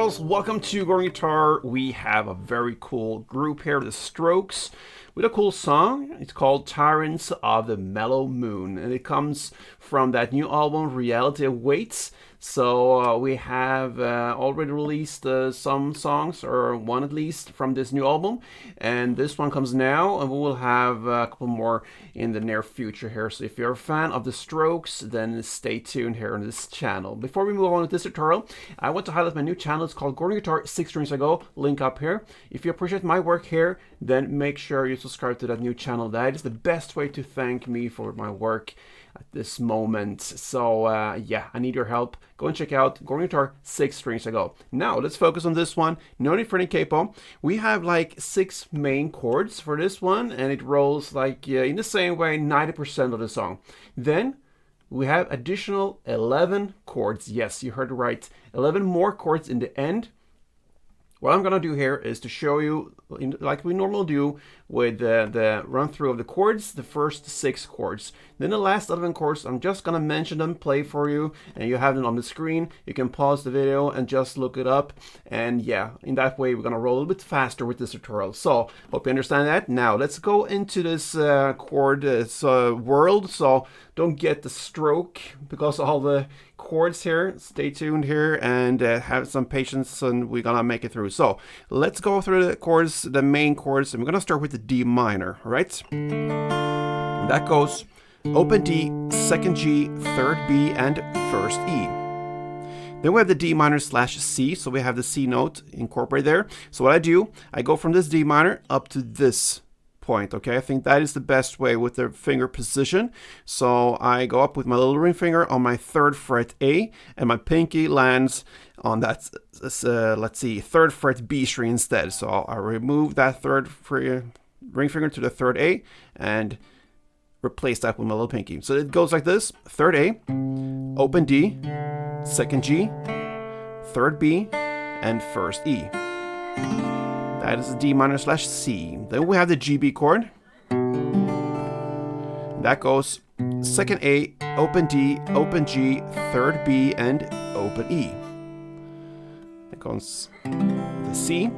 girls, welcome to Gruvgear Guitar. We have a very cool group here, the Strokes, with a cool song. It's called Tyrants of the Mellow Moon, and it comes from that new album, Reality Awaits. So we have already released some songs, or one at least, from this new album, and this one comes now, and we will have a couple more in the near future here. So if you're a fan of the Strokes, then stay tuned here on this channel. Before we move on with this tutorial, I want to highlight my new channel. It's called Gruvgear Guitar 6 Strings Ago, link up here. If you appreciate my work here, then make sure you subscribe to that new channel. That is the best way to thank me for my work at this moment. So yeah, I need your help. Go and check out Gruvgear Guitar 6 Strings Ago. Now let's focus on this one. No need for any capo. We have like 6 main chords for this one, and it rolls like in the same way 90% of the song. Then we have additional 11 chords. Yes, you heard it right. 11 more chords in the end. What I'm gonna do here is to show you, like we normally do with the run through of the chords, the first 6 chords. Then the last 11 chords, I'm just gonna mention them, play for you, and you have them on the screen. You can pause the video and just look it up. And yeah, in that way, we're gonna roll a little bit faster with this tutorial. So, hope you understand that. Now, let's go into this chord world. So, don't get the stroke because all the chords here. Stay tuned here and have some patience, and we're gonna make it through. So let's go through the chords, the main chords, and we're gonna start with the D minor. All right, that goes open D, second G, third B, and first E. Then we have the D minor slash C, so we have the C note incorporated there. So what I do, I go from this D minor up to this point. Okay, I think that is the best way with the finger position. So I go up with my little ring finger on my 3rd fret A, and my pinky lands on that, let's see, 3rd fret B string instead. So I remove that ring finger to the 3rd A and replace that with my little pinky. So it goes like this: 3rd A, open D, 2nd G, 3rd B, and 1st E. That is the D minor slash C. Then we have the GB chord. That goes 2nd A, open D, open G, 3rd B, and open E. That goes the C.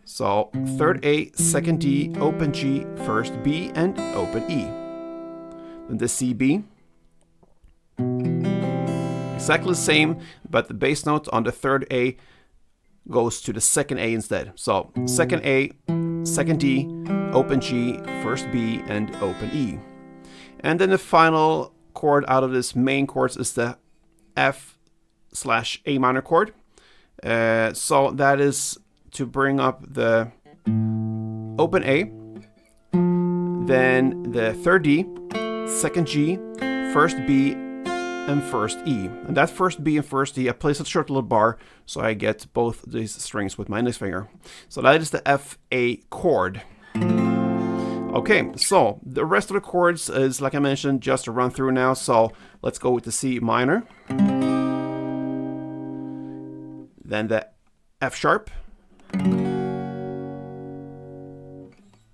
So 3rd A, 2nd D, open G, 1st B, and open E. Then the CB. Exactly the same, but the bass note on the 3rd A goes to the 2nd A instead. So 2nd A, 2nd D, open G, 1st B, and open E. And then the final chord out of this main chords is the F slash A minor chord. So that is to bring up the open A, then the 3rd D, 2nd G, 1st B, and 1st E. And that 1st B and 1st E, I place a short little bar so I get both these strings with my index finger. So that is the F-A chord. Okay, so the rest of the chords is, like I mentioned, just a run through now. So let's go with the C minor. Then the F sharp,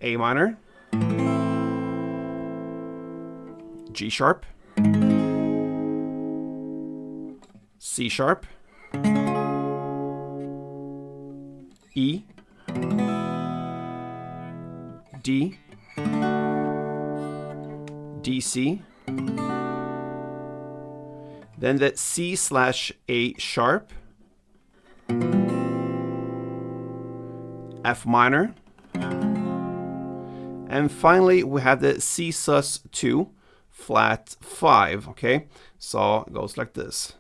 A minor, G sharp, C sharp, E, D, D, C, then the C slash A sharp, F minor, and finally we have the C sus2 flat 5. Okay, so it goes like this.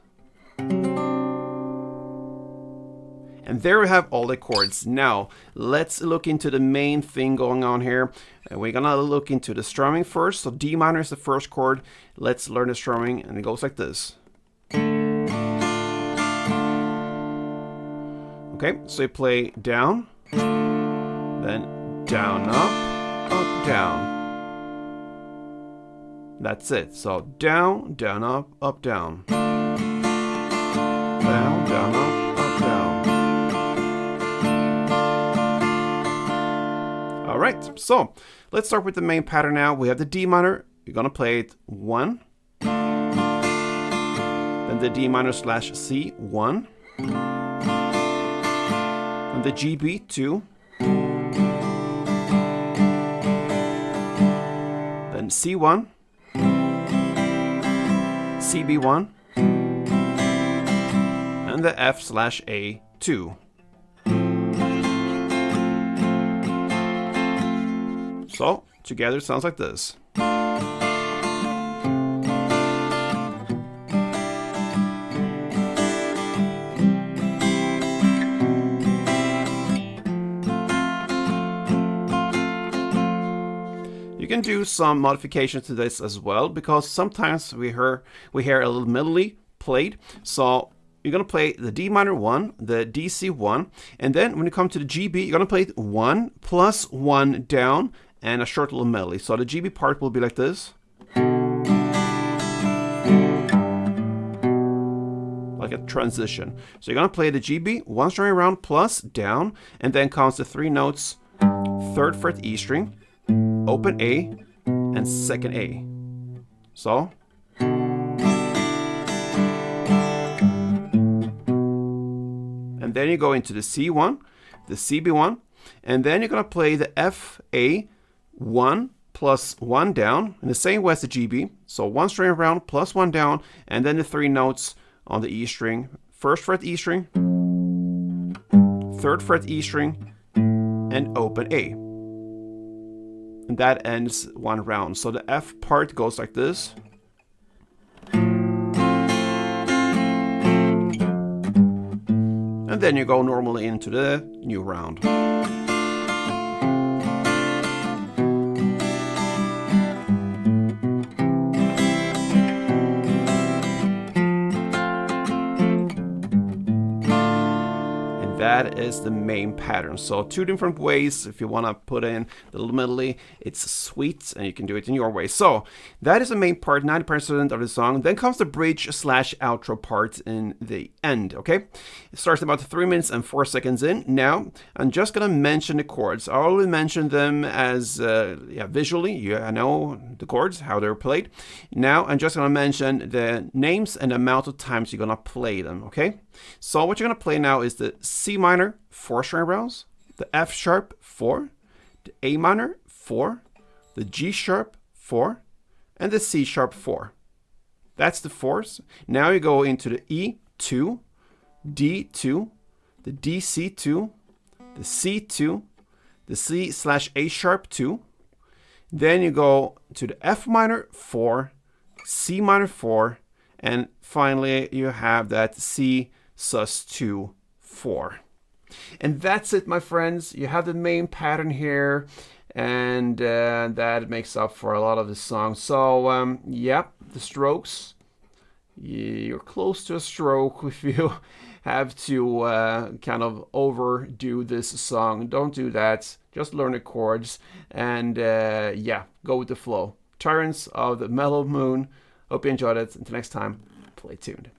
And there we have all the chords. Now let's look into the main thing going on here. We're gonna look into the strumming first. So D minor is the first chord. Let's learn the strumming, and it goes like this. Okay, so you play down, then down, up, down. That's it. So down, down, up, down. Down, down, up, down. All right, so let's start with the main pattern now. We have the D minor. You're gonna play it 1, then the D minor slash C, 1, the GB 2, then C1, CB1, and the F/A2. So together it sounds like this. You can do some modifications to this as well, because sometimes we hear a little melody played. So you're going to play the D minor 1, the DC1, and then when you come to the GB, you're going to play 1 plus 1 down and a short little melody. So the GB part will be like this. Like a transition. So you're going to play the GB, 1 string around plus down, and then comes the 3 notes, 3rd fret E string, open A, and 2nd A. So. And then you go into the C1, the CB1, and then you're going to play the FA1 plus 1 down in the same way as the GB. So 1 string around plus 1 down, and then the 3 notes on the E string. 1st fret E string, 3rd fret E string, and open A. And that ends 1 round. So the F part goes like this. And then you go normally into the new round. That is the main pattern. So 2 different ways. If you want to put in the little melody, it's sweet, and you can do it in your way. So that is the main part, 90% of the song. Then comes the bridge/outro part in the end. Okay, it starts about 3 minutes and 4 seconds in. Now I'm just gonna mention the chords. I already mentioned them as visually. I know the chords, how they're played. Now I'm just gonna mention the names and the amount of times you're gonna play them. Okay. So what you're going to play now is the C minor 4 string rounds, the F sharp 4, the A minor 4, the G sharp 4, and the C sharp 4. That's the 4s. Now you go into the E2, D2, the DC2, the C2, the C/A sharp 2. Then you go to the F minor 4, C minor 4, and finally you have that C sus2 4. And that's it, my friends. You have the main pattern here, and that makes up for a lot of the song. So yeah, the strokes, you're close to a stroke if you have to kind of overdo this song. Don't do that. Just learn the chords and yeah, go with the flow. Tyrants of the Mellow Moon. Hope you enjoyed it. Until next time, play tuned.